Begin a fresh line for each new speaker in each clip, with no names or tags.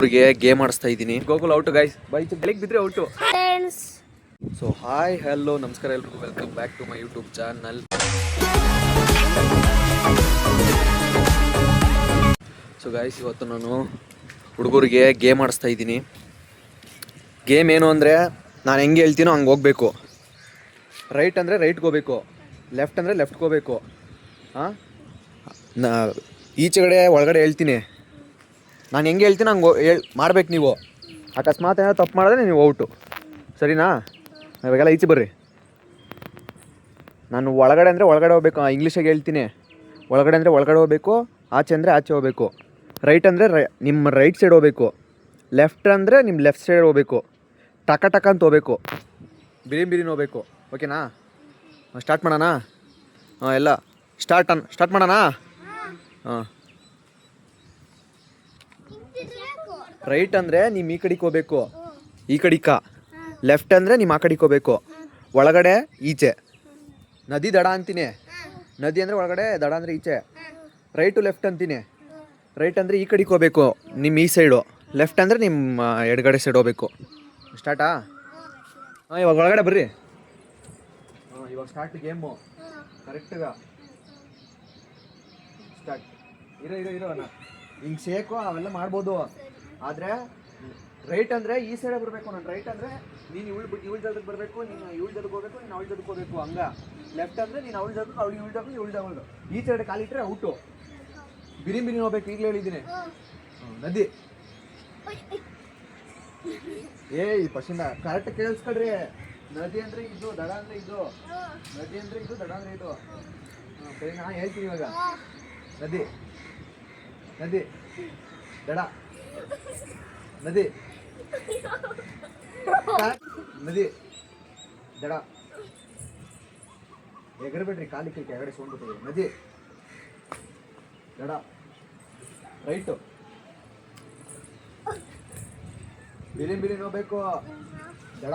ಅವ್ರಿಗೆ ಗೇಮ್ ಆಡಿಸ್ತಾ ಇದ್ದೀನಿ. ಗೋಕುಲ್ ಔಟ್ ಗೈಸ್, ಬೈ ಬೆಳಿಗ್ಗೆ ಬಿದ್ರೆ ಔಟು. ಸೊ ಹಾಯ್ ಹಲೋ ನಮಸ್ಕಾರ ಎಲ್ರಿಗೂ, welcome back to my YouTube channel. So guys, ಇವತ್ತು ನಾನು ಹುಡುಗರಿಗೆ ಗೇಮ್ ಆಡಿಸ್ತಾ ಇದ್ದೀನಿ. ಗೇಮ್ ಏನು ಅಂದರೆ, ನಾನು ಹೆಂಗೆ ಹೇಳ್ತೀನೋ ಹಂಗೆ ಹೋಗಬೇಕು. ರೈಟ್ ಅಂದರೆ ರೈಟ್ಗೆ ಹೋಗ್ಬೇಕು, ಲೆಫ್ಟ್ ಅಂದರೆ ಲೆಫ್ಟ್ಗೆ ಹೋಗ್ಬೇಕು. ಹಾಂ, ಈಚೆಗಡೆ ಒಳಗಡೆ ಹೇಳ್ತೀನಿ, ನಾನು ಹೆಂಗೆ ಹೇಳ್ತೀನಿ ಹಂಗೆ ಮಾಡ್ಬೇಕು. ನೀವು ಅಕಸ್ಮಾತ್ ಏನಾದ್ರು ತಪ್ಪು ಮಾಡಿದ್ರೆ ನೀವು ಔಟು, ಸರಿನಾ? ಇವಾಗೆಲ್ಲ ಈಚೆ ಬರ್ರಿ. ನಾನು ಒಳಗಡೆ ಅಂದರೆ ಒಳಗಡೆ ಹೋಗ್ಬೇಕು, ಇಂಗ್ಲೀಷಾಗೆ ಹೇಳ್ತೀನಿ. ಒಳಗಡೆ ಅಂದರೆ ಒಳಗಡೆ ಹೋಗ್ಬೇಕು, ಆಚೆ ಅಂದರೆ ಆಚೆ ಹೋಗ್ಬೇಕು. ರೈಟ್ ಅಂದರೆ ನಿಮ್ಮ ರೈಟ್ ಸೈಡ್ ಹೋಗ್ಬೇಕು, ಲೆಫ್ಟ್ ಅಂದರೆ ನಿಮ್ಮ ಲೆಫ್ಟ್ ಸೈಡ್ ಹೋಗ್ಬೇಕು. ಟಕ ಟಕ ಅಂತ ಹೋಗ್ಬೇಕು, ಬಿರಿನ ಹೋಗ್ಬೇಕು. ಓಕೆನಾ? ಸ್ಟಾರ್ಟ್ ಮಾಡೋಣ? ಹಾಂ, ಎಲ್ಲ ಸ್ಟಾರ್ಟ್ ಮಾಡೋಣ. ಹಾಂ, ರೈಟ್ ಅಂದರೆ ನಿಮ್ಮ ಈ ಕಡೆಗೆ ಹೋಗ್ಬೇಕು, ಈ ಕಡಿಕ. ಲೆಫ್ಟ್ ಅಂದರೆ ನಿಮ್ಮ ಆ ಕಡೆಗೆ ಹೋಗ್ಬೇಕು, ಒಳಗಡೆ ಈಚೆ. ನದಿ ದಡ ಅಂತೀನಿ, ನದಿ ಅಂದರೆ ಒಳಗಡೆ, ದಡ ಅಂದರೆ ಈಚೆ. ರೈಟು ಲೆಫ್ಟ್ ಅಂತೀನಿ. ರೈಟ್ ಅಂದರೆ ಈ ಕಡೆಗೆ ಹೋಗ್ಬೇಕು, ನಿಮ್ಮ ಈ ಸೈಡು. ಲೆಫ್ಟ್ ಅಂದರೆ ನಿಮ್ಮ ಎಡಗಡೆ ಸೈಡ್ ಹೋಗ್ಬೇಕು. ಸ್ಟಾರ್ಟಾ? ಹಾಂ, ಇವಾಗ ಒಳಗಡೆ ಬರ್ರಿ. ಹಾಂ, ಇವಾಗ ಸ್ಟಾರ್ಟ್ ಗೇಮು. ಕರೆಕ್ಟಾಗ ಸ್ಟಾರ್ಟ್. ಇರೋ ಹಿಂಗೆ ಶೇಕು ಅವೆಲ್ಲ ಮಾಡ್ಬೋದು, ಆದರೆ ರೈಟ್ ಅಂದರೆ ಈ ಸೈಡೇ ಬರಬೇಕು. ನಾನು ರೈಟ್ ಅಂದರೆ ನೀನು ಇವಳು ಜಲ್ದಕ್ಕೆ ಬರಬೇಕು, ನೀನು ಇವಳು ಜಲ್ದಕ್ಕೆ ಹೋಗಬೇಕು, ನೀನು ಅವಳು ಜಲ್ದಕ್ಕೆ ಹೋಗಬೇಕು. ಹಂಗೆ ಲೆಫ್ಟ್ ಅಂದರೆ ನೀನು ಅವಳು ಜಲ್ದಕ್ಕೆ, ಅವಳು ಇವಳು ಜಲ್ದಕ್ಕೆ, ಇವಳು ಜಲ್ದಕ್ಕೆ. ಈ ಸೈಡ್ ಕಾಲಿಟ್ಟರೆ ಔಟು. ಬಿರಿನ್ ಹೋಗ್ಬೇಕು. ಈಗಲೇ ಹೇಳಿದ್ದೀನಿ. ನದಿ. ಈ ಪಶಿಂದ ಕರೆಕ್ಟ್ ಕೇಳಿಸ್ಕೊಡ್ರಿ. ನದಿ ಅಂದರೆ ಇದು, ದಡ ಅಂದರೆ ಇದು. ನದಿ ಅಂದರೆ ಇದು, ದಡ ಅಂದರೆ ಇದು. ಸರಿ, ನಾನು ಹೇಳ್ತೀನಿ ಇವಾಗ. ನದಿ, ನದಿ, ದಡ, ನದಿ, ನದಿ, ದಡ. ಎಗರಬೇಡ್ರಿ, ಕಾಲಿ ಕೈ ಕೆಳಗಡೆ ಸೋಂಡ್ಬಿಟ್ಟಿದೆ. ನದಿ, ದಡ, ರೈಟು. ಬಿರಿನ್ ಹೋಗ್ಬೇಕು, ದಡ,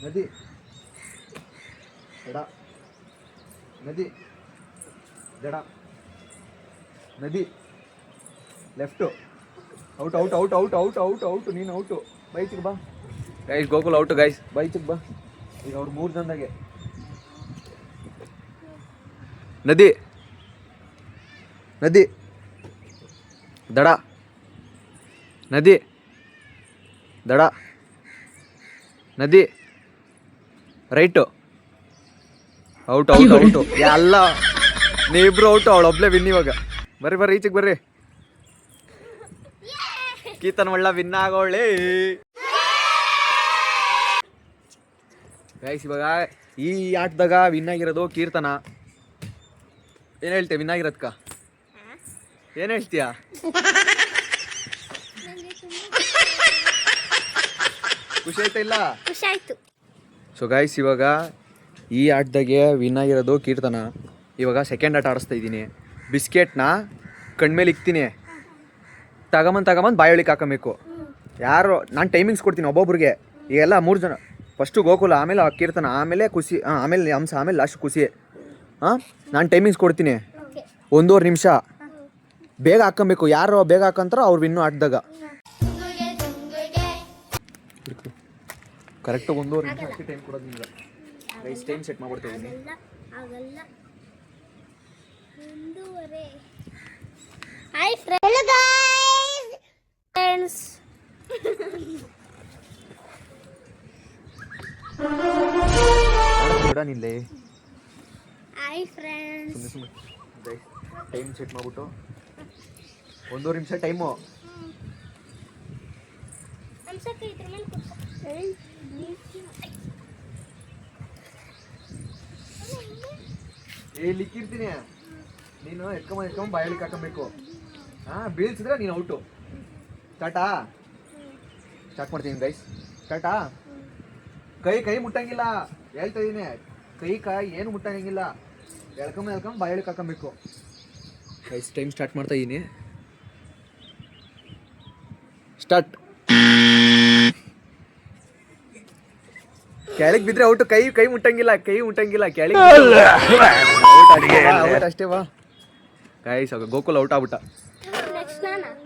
ನದಿ, ದಡ, ನದಿ, ದಡ, ನದಿ, left. Out out out out out out out ನೀನು ಔಟು. ಬೈಚಿಗೆ ಬಾ ಗೈಸ್. ಗೋಕುಲ್ ಔಟು ಗೈಸ್, ಬೈಚಿಗೆ ಬಾ. ಈಗ ಅವ್ರು 3 ಜನದಾಗೆ. ನದಿ, ನದಿ, ದಡ, ನದಿ, ದಡ, ನದಿ, ರೈಟು. Out out out. ಎಲ್ಲ ನೀವಿಬ್ರು ಔಟು, ಅವಳೊಬ್ಳೆ ವಿನ್. ಇವಾಗ ಬರ್ರಿ ಈಚೆಗೆ ಬರ್ರಿ. ಕೀರ್ತನ ಒಳ್ಳ ವಿನ್ ಆಗೋಳೆ ಗೈಸ್. ಇವಾಗ ಈ ಆಟದಾಗ ವಿನ್ ಆಗಿರೋದು ಕೀರ್ತನ. ಏನು ಹೇಳ್ತೀಯ ವಿನ್ ಆಗಿರೋದ್ಕ? ಏನು ಹೇಳ್ತೀಯ? ಖುಷಿ ಆಯ್ತಾ? ಇಲ್ಲ, ಖುಷಿ ಆಯ್ತು. ಸೊ ಗೈಸ್, ಇವಾಗ ಈ ಆಟದಾಗೆ ವಿನ್ ಆಗಿರೋದು ಕೀರ್ತನ. ಇವಾಗ ಸೆಕೆಂಡ್ ಆಟ ಆಡಿಸ್ತಾ ಇದ್ದೀನಿ. ಬಿಸ್ಕೆಟ್ನ ಕಣ್ಮೇಲೆ ಇಕ್ತೀನಿ, ತಗೊಂಬಂದು ಬಾಯೊಳಿಗೆ ಹಾಕಬೇಕು. ಯಾರು ನಾನು ಟೈಮಿಂಗ್ಸ್ ಕೊಡ್ತೀನಿ ಒಬ್ಬೊಬ್ರಿಗೆ. ಈಗೆಲ್ಲ 3 ಜನ. ಫಸ್ಟು ಗೋಕುಲ, ಆಮೇಲೆ ಕೀರ್ತನ, ಆಮೇಲೆ ಖುಷಿ, ಆಮೇಲೆ ಹಂಸ, ಆಮೇಲೆ ಲಾಸ್ಟ್ ಖುಷಿ. ಹಾಂ, ನಾನು ಟೈಮಿಂಗ್ಸ್ ಕೊಡ್ತೀನಿ. 1.5 ನಿಮಿಷ ಬೇಗ ಹಾಕೊಬೇಕು. ಯಾರು ಬೇಗ ಹಾಕಂತಾರೋ ಅವ್ರು ವಿನ್ನು ಆಟದಾಗ. ಕರೆಕ್ಟಾಗಿ 1.5 ನಿಮಿಷ ಅಷ್ಟೇ ಟೈಮ್ ಕೊಡೋದು ನಿಮ್ಗೆ. ಗೈಸ್, ಟೈಮ್ ಸೆಟ್ ಮಾಡ್ಬಿಡ್ತಾಯಿದ್ದೀನಿ.
Hi friends.
ನಿಲ್ಲೇ.
Hi friends.
Guys, time set ಮಾಡ್ಬಿಟ್ಟು 1.5 ನಿಮಿಷ ಟೈಮು. ಲಿಕ್ಕಿರ್ತೀನಿ, ನೀನು ಎತ್ಕೊಂಡ್ ಬಾಯೊಳಿಗೆ ಹಾಕಬೇಕು. ಹಾಂ, ಬೀಳ್ಸಿದ್ರೆ ನೀನು ಔಟು. ಸ್ಟಾರ್ಟ್ ಮಾಡ್ತೀನಿ ಗೈಸ್. ಸ್ಟಾರ್ಟಾ? ಕೈ ಮುಟ್ಟಂಗಿಲ್ಲ, ಹೇಳ್ತಾ ಇದ್ದೀನಿ. ಕೈ ಏನು ಮುಟ್ಟಂಗಿಲ್ಲ. ಎಳ್ಕೊಂಡ್ ಬಾಯೊಳಿಗೆ ಹಾಕಬೇಕು ಗೈಸ್. ಟೈಮ್ ಸ್ಟಾರ್ಟ್ ಮಾಡ್ತಾ ಇದ್ದೀನಿ. ಸ್ಟಾರ್ಟ್. ಕೆಳಗೆ ಬಿದ್ರೆ ಔಟು. ಕೈ ಮುಟ್ಟಂಗಿಲ್ಲ, ಕೆಳಗೆ ಔಟ್ ಅಷ್ಟೇ. ಬಾ ಗೈಸ್, ಗೋಕುಲ್ ಔಟ್ ಆಗ್ಬಿಟ್ಟ.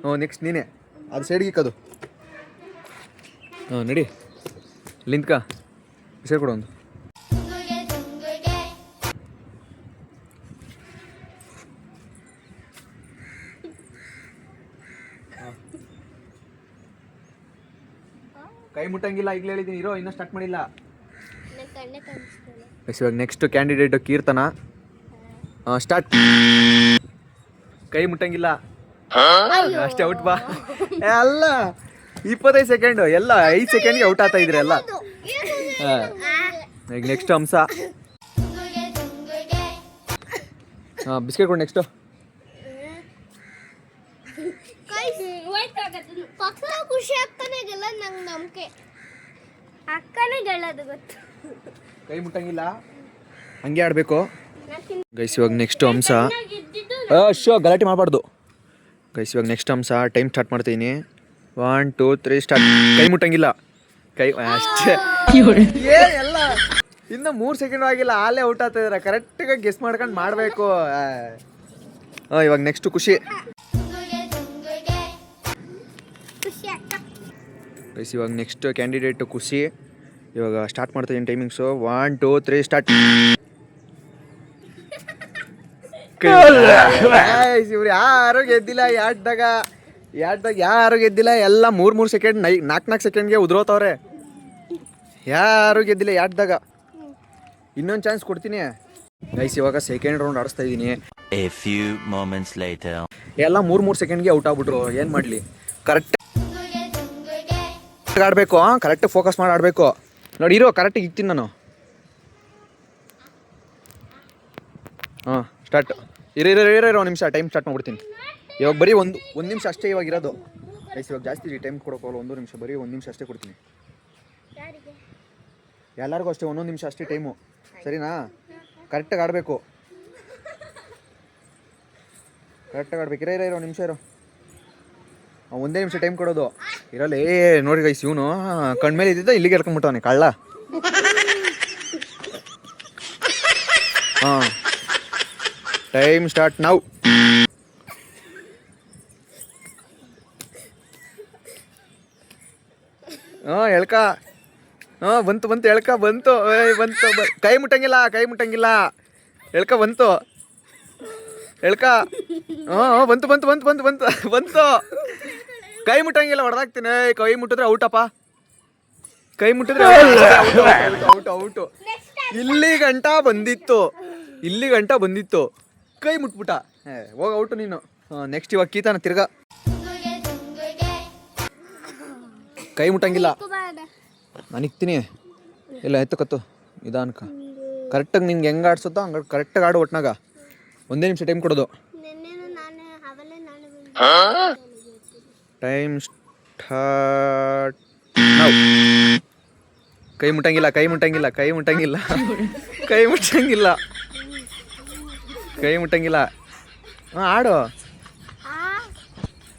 ಹ್ಞೂ ನೆಕ್ಸ್ಟ್ ನೀನೇ ಅದು ಸೈಡ್ಗೆ ಇಕ್ಕದು. ಹಾಂ ನಡಿ ಲಿಂತ್ಕ ಬಿಸಿ ಕೊಡು ಒಂದು. ಕೈ ಮುಟ್ಟಂಗಿಲ್ಲ ಈಗಲೇ ಹೇಳಿದ್ದೀನಿ, ಇರೋ ಇನ್ನೂ ಸ್ಟಾರ್ಟ್ ಮಾಡಿಲ್ಲ. ಇವಾಗ ನೆಕ್ಸ್ಟ್ ಕ್ಯಾಂಡಿಡೇಟ್ ಕೀರ್ತನ. ಸ್ಟಾರ್ಟ್. ಕೈ ಮುಟ್ಟಂಗಿಲ್ಲ ಅಷ್ಟೇ, ಔಟ್ ಬಾ. ಅಲ್ಲ 25 ಸೆಕೆಂಡು ಎಲ್ಲ 5 ಸೆಕೆಂಡ್ಗೆ ಔಟ್ ಆಗ್ತಾ ಇದ್ರಿ ಎಲ್ಲ. ಈಗ ನೆಕ್ಸ್ಟ್ ಅಂಶ. ಬಿಸ್ಕೆಟ್ ಕೊಡು ನೆಕ್ಸ್ಟು.
ಖುಷಿ ಆಗ್ತಾನೆ ನಂಗೆ ನಂಬಿಕೆ ಅಕ್ಕನೇ ಗೆಲ್ಲೋದು ಗೊತ್ತು.
ಕೈ ಮುಟ್ಟಂಗಿಲ್ಲ ಹಂಗೆ ಆಡಬೇಕು ಗೈಸ್. ಇವಾಗ ನೆಕ್ಸ್ಟ್ ಅಂಶ. ಶೋ ಗಲಾಟೆ ಮಾಡಬಾರ್ದು ಗೈಸ್. ಇವಾಗ ನೆಕ್ಸ್ಟ್ ಅಂಶ ಟೈಮ್ ಸ್ಟಾರ್ಟ್ ಮಾಡ್ತೀನಿ. 1 2 3 ಸ್ಟಾರ್ಟ್. ಕೈ ಮುಟ್ಟಂಗಿಲ್ಲ ಕೈ ಅಷ್ಟೇ. ಎಲ್ಲ ಇನ್ನು 3 ಸೆಕೆಂಡ್ ಆಗಿಲ್ಲ, ಆಲೇ ಔಟ್ ಆಗ್ತಾ ಇದಾರೆ. ಕರೆಕ್ಟಾಗಿ ಗೆಸ್ ಮಾಡ್ಕೊಂಡು ಮಾಡಬೇಕು. ಇವಾಗ ನೆಕ್ಸ್ಟ್ ಖುಷಿ ಗೈಸ್. ಇವಾಗ ನೆಕ್ಸ್ಟ್ ಕ್ಯಾಂಡಿಡೇಟ್ ಖುಷಿ. ಇವಾಗ ಸ್ಟಾರ್ಟ್ ಮಾಡ್ತಾಯಿದ್ದೀನಿ ಟೈಮಿಂಗ್ಸು. 1 2 3 ಸ್ಟಾರ್ಟ್. ಇವ್ರು ಯಾರು ಗೆದ್ದಿಲ್ಲ ಈ ಆಟದಾಗ ಯಾರು ಗೆದ್ದಿಲ್ಲ. ಎಲ್ಲ 3 ಸೆಕೆಂಡ್ 4 ಸೆಕೆಂಡ್ಗೆ ಉದ್ರೋತವ್ರೆ. ಯಾರು ಗೆದ್ದಿಲ್ಲ ಈ ಆಟದಾಗ. ಇನ್ನೊಂದು ಚಾನ್ಸ್ ಕೊಡ್ತೀನಿ ಗೈಸ್. ಇವಾಗ ಸೆಕೆಂಡ್ ರೌಂಡ್ ಆಡಿಸ್ತಾ ಇದ್ದೀನಿ. ಎಲ್ಲ 3 ಸೆಕೆಂಡ್ಗೆ ಔಟ್ ಆಗ್ಬಿಟ್ರು. ಏನು ಮಾಡಲಿ, ಕರೆಕ್ಟ್ ಆಡಬೇಕು. ಕರೆಕ್ಟ್ ಫೋಕಸ್ ಮಾಡಿ ಆಡಬೇಕು. ನೋಡಿ ಇರೋ ಕರೆಕ್ಟಿಗೆ ಇಕ್ತೀನಿ ನಾನು. ಹಾಂ ಸ್ಟಾರ್ಟ್. ಇರೋ ನಿಮಿಷ ಟೈಮ್ ಸ್ಟಾರ್ಟ್ ಮಾಡ್ಬಿಡ್ತೀನಿ. ಇವಾಗ ಬರೀ ಒಂದು ನಿಮಿಷ ಅಷ್ಟೇ ಇವಾಗ ಇರೋದು ಗೈಸ್. ಇವಾಗ ಜಾಸ್ತಿ ಟೈಮ್ ಕೊಡೋಕ್ಕಲ್ಲ, 1 ನಿಮಿಷ, ಬರೀ 1 ನಿಮಿಷ ಅಷ್ಟೇ ಕೊಡ್ತೀನಿ. ಎಲ್ಲರಿಗೂ ಅಷ್ಟೇ 1 ನಿಮಿಷ ಅಷ್ಟೇ ಟೈಮು, ಸರಿನಾ? ಕರೆಕ್ಟಾಗಿ ಆಡಬೇಕು. ಕರೆಕ್ಟಾಗಿ ಆಡ್ಬೇಕು. ಇರೋ ನಿಮಿಷ ಇರೋ. 1 ನಿಮಿಷ ಟೈಮ್ ಕೊಡೋದು ಇರಲ್ಲ. ನೋಡಿ ಗೈಸ್, ಇವನು ಕಣ್ಮೇಲೆ ಇದ್ದಿದ್ದ ಇಲ್ಲಿಗೆ ಎಳ್ಕೊಂಡ್ಬಿಟ್ಟವನೆ ಕಳ್ಳ. ಹಾಂ ಟೈಮ್ ಸ್ಟಾರ್ಟ್ ನಾವು. ಎಳ್ಕ. ಬಂತು ಎಳ್ಕ ಬಂತು. ಕೈ ಮುಟ್ಟಂಗಿಲ್ಲ ಎಳ್ಕ ಬಂತು. ಎಳ್ಕ. ಬಂತು. ಕೈ ಮುಟ್ಟಂಗಿಲ್ಲ, ಹೊಡೆದಾಕ್ತೀನಿ. ಕೈ ಮುಟ್ಟಿದ್ರೆ ಔಟಪ್ಪ. ಕೈ ಮುಟ್ಟಿದ್ರೆ ಔಟು. ಇಲ್ಲಿ ಗಂಟ ಬಂದಿತ್ತು ಕೈ ಮುಟ್ಬಿಟ್ಟ. ಹೋಗ ಔಟು ನೀನು. ನೆಕ್ಸ್ಟ್ ಇವಾಗ ಕೀತಾನ ತಿರ್ಗಾ. ಕೈ ಮುಟ್ಟಂಗಿಲ್ಲ. ನಾನು ಇಕ್ತೀನಿ. ಇಲ್ಲ ಎತ್ತಕತ್ತು ನಿಧಾನಕ್ಕ. ಕರೆಕ್ಟಾಗಿ ನಿನ್ಗೆ ಹೆಂಗೆ ಆಡ್ಸುತ್ತೋ ಹಂಗೆ ಕರೆಕ್ಟಾಗಿ ಆಡು. ಒಟ್ನಾಗ 1 ನಿಮಿಷ ಟೈಮ್ ಕೊಡೋದು. Time start now. ಕೈ ಮುಟ್ಟಂಗಿಲ್ಲ. ಹಾಂ ಆಡು.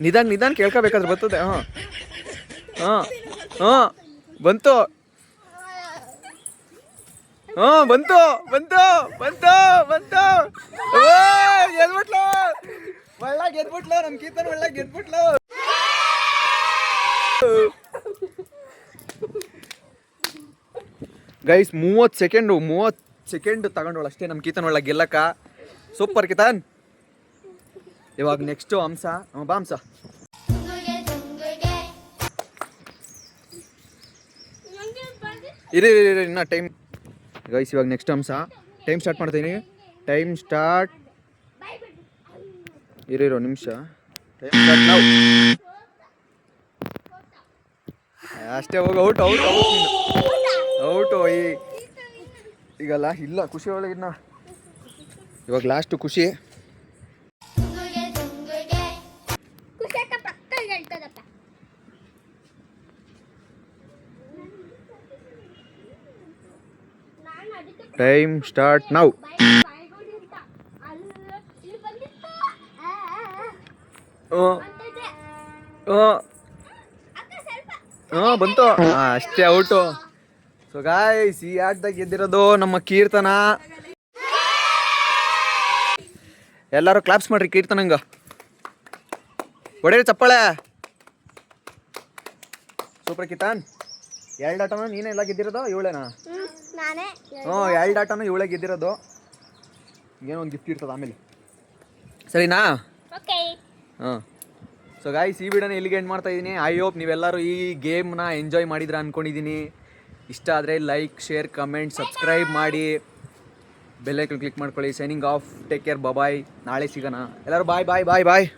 ನಿಧಾನ ಕೇಳ್ಕೋಬೇಕಾದ್ರೆ ಬರ್ತದೆ. ಹಾಂ ಬಂತು. ಗೆದ್ಬಿಟ್ಲು. ನಮ್ಮ ಕೀರ್ತನ ಒಳ್ಳೆ ಗೆದ್ಬಿಟ್ಲು. ಗೈಸ್ 30 ಸೆಕೆಂಡ್ ತಗೊಂಡವಳು ಅಷ್ಟೇ ನಮ್ಮ ಕೀರ್ತನ ಒಳ್ಳೆ ಗೆಲ್ಲಕ್ಕ. ಸೂಪರ್ ಕೀರ್ತನ್. ಇವಾಗ ನೆಕ್ಸ್ಟ್ ಅಂಶ. ಬಾ ಅಂಶ. ಇರಿ ಇನ್ನ ಟೈಮ್ ಗೈಸ್. ಇವಾಗ ನೆಕ್ಸ್ಟ್ ಅಂಶ. ಟೈಮ್ ಸ್ಟಾರ್ಟ್ ಮಾಡ್ತೀನಿ. Time start. ಇರೋ ನಿಮಿಷ. ಟೈಮ್ ಸ್ಟಾರ್ಟ್ ನಾವು. ಅಷ್ಟೇ ಹೋಗಿ ಔಟು. ಈಗಲ್ಲ ಇಲ್ಲ ಖುಷಿ ಒಳಗಿನ್ನ. ಇವಾಗ ಲಾಸ್ಟ್ ಖುಷಿ. ಟೈಮ್ ಸ್ಟಾರ್ಟ್ ನಾವು. ಬಂತು. ಅಷ್ಟೇ ಔಟು. ಸೊ ಗಾಯ್ಸ್, ಈ ಆಟದಾಗ ಗೆದ್ದಿರೋದು ನಮ್ಮ ಕೀರ್ತನ. ಎಲ್ಲರೂ ಕ್ಲಾಪ್ಸ್ ಮಾಡ್ರಿ ಕೀರ್ತನಂಗ. ಹೊಡೆಯ ಚಪ್ಪಾಳೆ. ಸೂಪರ್ ಕಿತಾನ್. 2 ಆಟನೂ ನೀನೇ ಎಲ್ಲ ಗೆದ್ದಿರೋದು, ಇವಳೇನಾ?
ನಾನೇ.
ಹ್ಞೂ 2 ಆಟನೂ ಇವಳೇ ಗೆದ್ದಿರೋದು. ಏನೋ ಒಂದು ಗಿಫ್ಟ್ ಇರ್ತದೆ ಆಮೇಲೆ, ಸರಿನಾ?
ಓಕೆ.
ಹಾಂ. ಸೊ ಗಾಯ್ಸ್, ಈ ವಿಡಿಯೋನ ಇಲ್ಲಿಗೆ ಎಂಡ್ ಮಾಡ್ತಾ ಇದ್ದೀನಿ. ಐ ಹೋಪ್ ನೀವೆಲ್ಲರೂ ಈ ಗೇಮ್ನ ಎಂಜಾಯ್ ಮಾಡಿದ್ರ ಅಂದ್ಕೊಂಡಿದ್ದೀನಿ. ಇಷ್ಟ ಆದರೆ ಲೈಕ್, ಶೇರ್, ಕಮೆಂಟ್, ಸಬ್ಸ್ಕ್ರೈಬ್ ಮಾಡಿ, ಬೆಲ್ ಐಕನ್ ಕ್ಲಿಕ್ ಮಾಡ್ಕೊಳ್ಳಿ. Signing off. Take care. Bye. ನಾಳೆ ಸಿಗೋಣ ಎಲ್ಲರೂ. ಬಾಯ್ ಬಾಯ್ ಬಾಯ್ ಬಾಯ್.